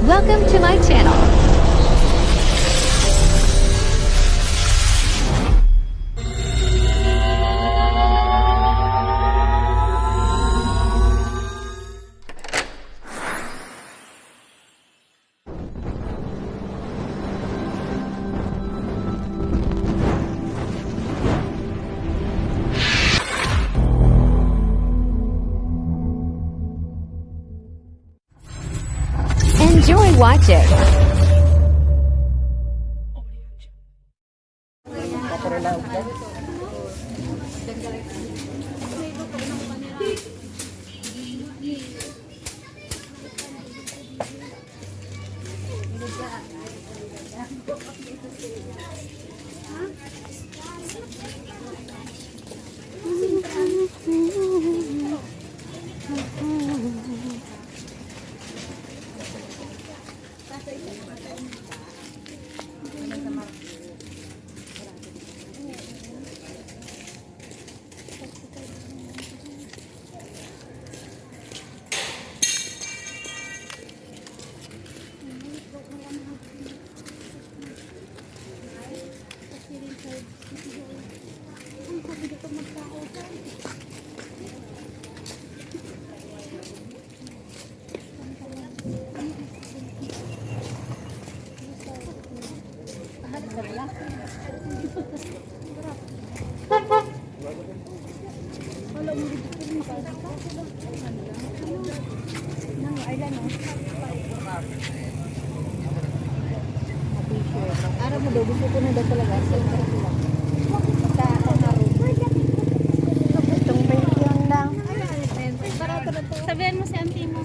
Welcome to my channel. Enjoy watching. Araw mo daw, gusto ko na daw talaga. Itong 20 lang. Sabihan mo si auntie mo.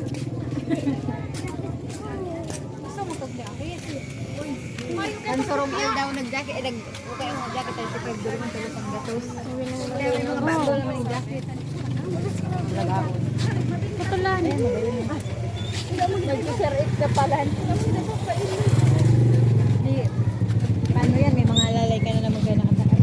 Gusto mo kag-jacket? Ang sorong daw nag-jacket. Okay ang jacket ay super duro man tulos ang gatos. Kaya may mga bago naman yung jacket. Lagahon. Putulan. Nag-share ka pala. Paano yan? May mga lalay ka na naman kaya nakatakas.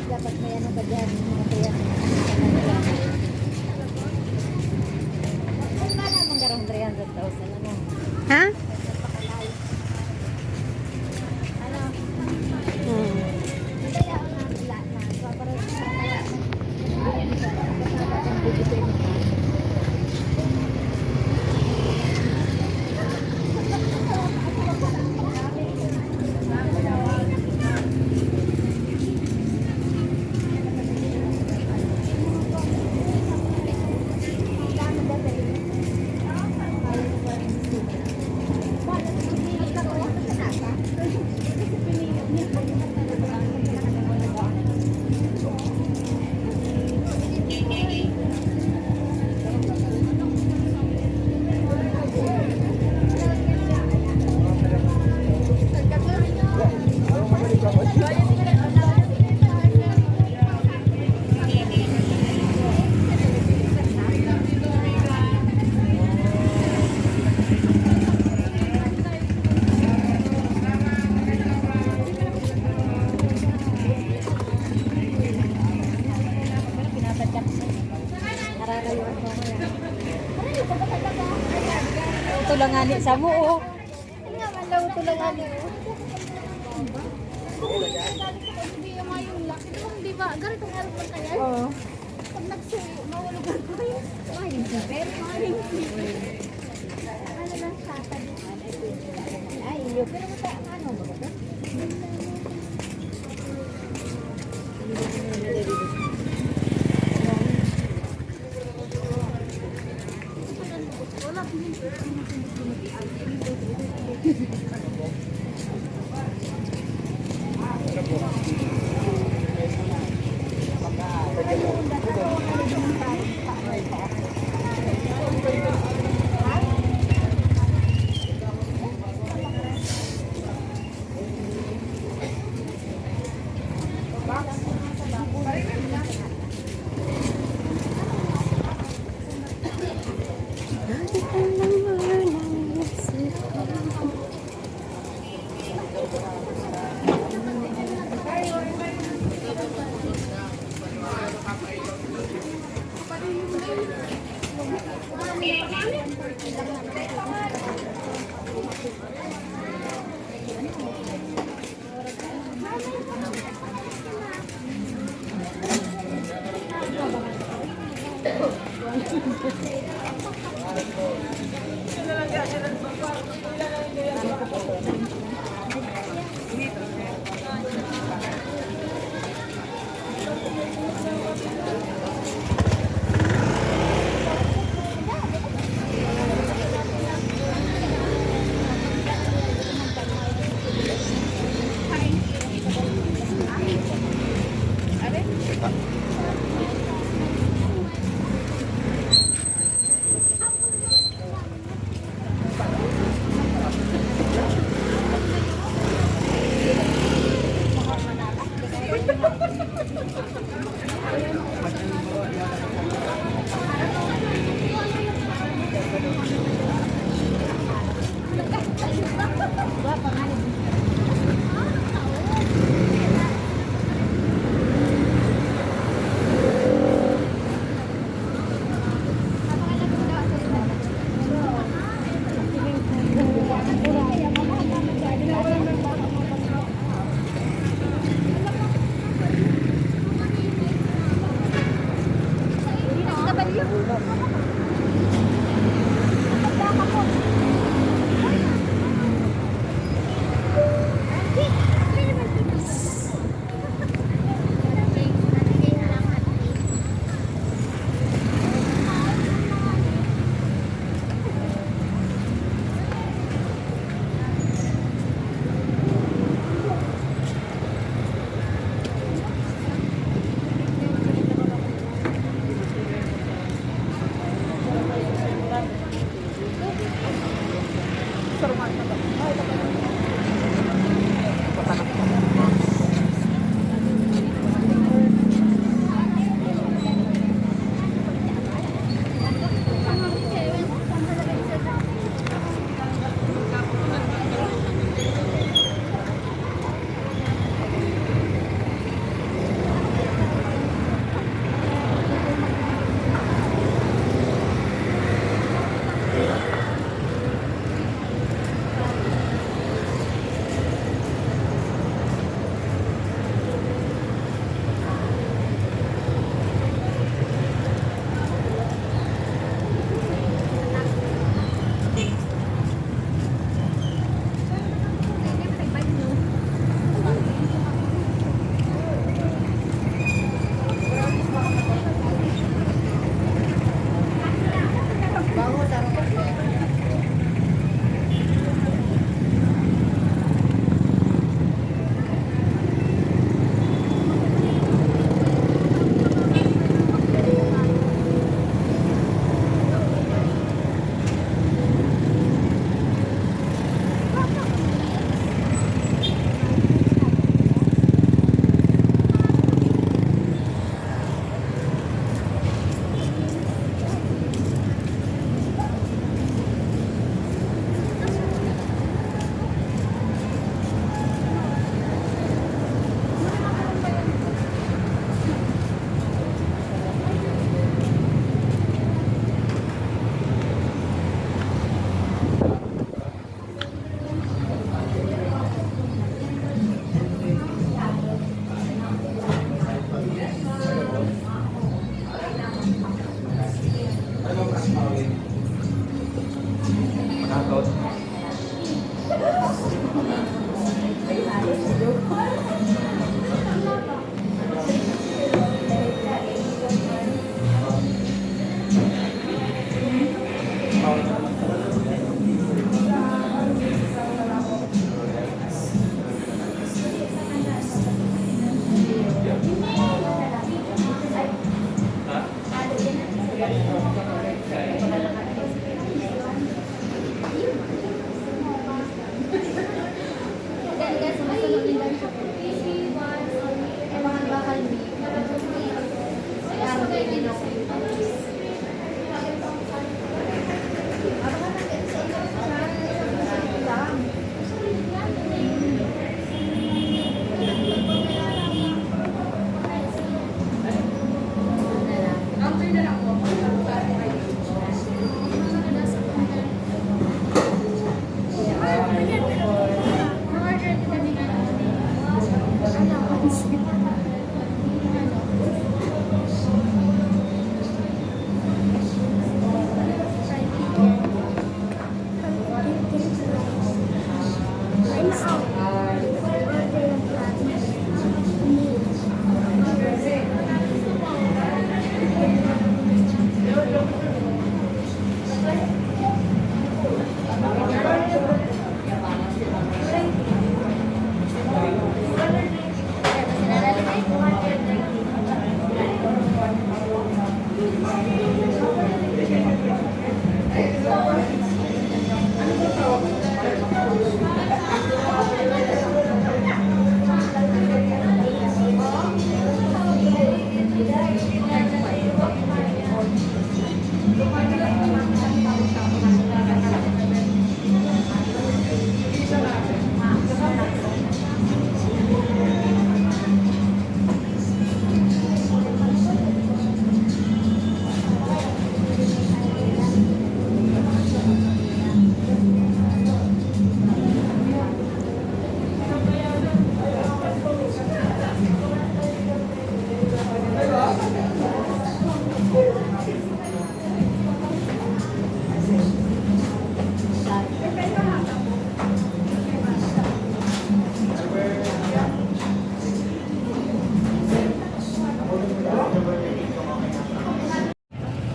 Dapat may ano ba dyan? Kaya kung ba naman garang 300,000 ano? Ha? Ano? Kaya ako na lahat na. So, para sa tulangan sa mo oh. Nga man daw tulangan mo. Hindi yung mayong laki. Di ba? Ganito nga rin kaya? Oo. Pag nagsuyo, mawulugan ko yun. Maling sa pero maling. Ano lang siya? Ay, yun. Pero ano ba ito?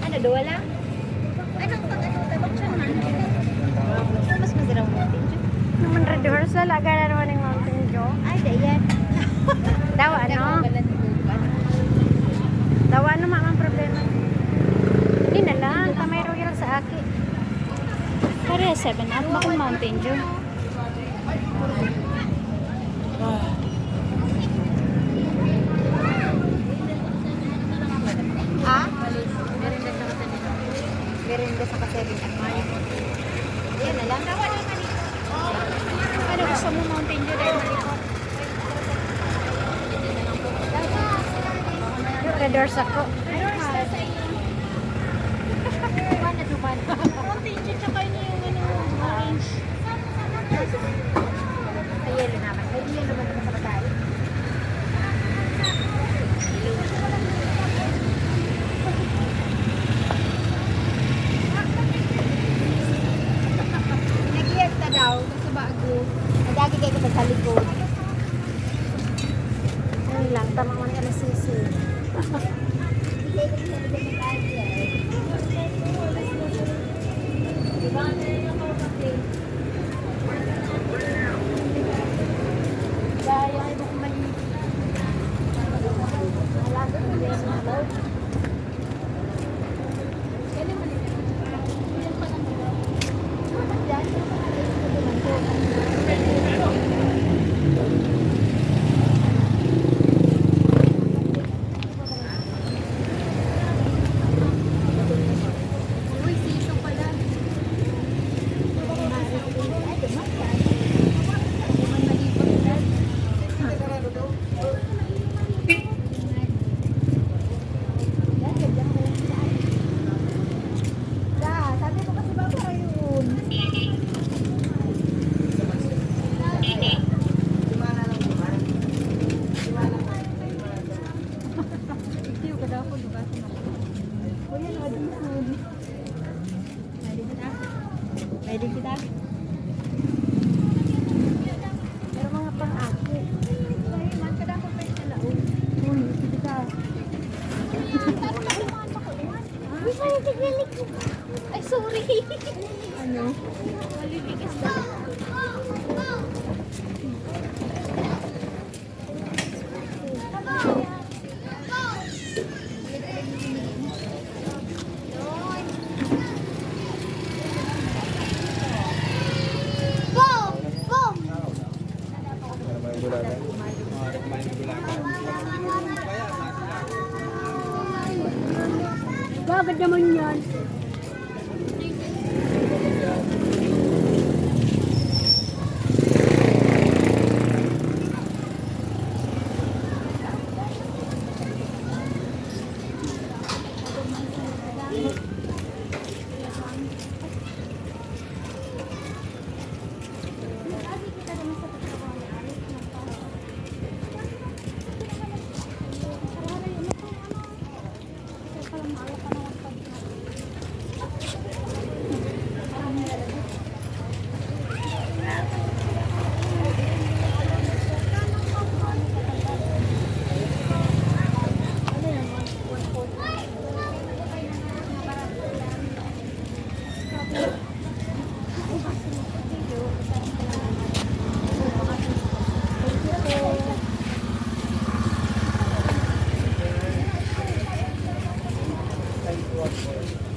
Ano, dua lang? Anong tabak siya naman? Mas masarap mo din siya. Naman red horse wala ka na naman yung Mountain Dew. Ay, dayan. Dawa ano? Dawa ano mamang problema. Hindi na lang, kamay ro sa aki. Pare 7-Up, bakit Mountain Dew? Ha? Merinda sa kasebin at mayo. Yan na lang. Ano gusto mo Mountain Dew dahil malikot? Yung red horse ako. Mountain Dew tsaka yun yung ano, orange. Ay, yelo naman. Ay, yelo naman naman sa patay. Nag-yes na daw. Sa bago. Nadagi kayo kapag sa likod. Ayun lang, tama mo na sisi. Uy, siso pala. Sabi ko kasi ba para yun? Pwede kita? Pero mga pang-aki. Man, kada ko pwede na laon. Kita. Ay, sorry. Ano? Maliligas na. Bakit naman yan? Thank you.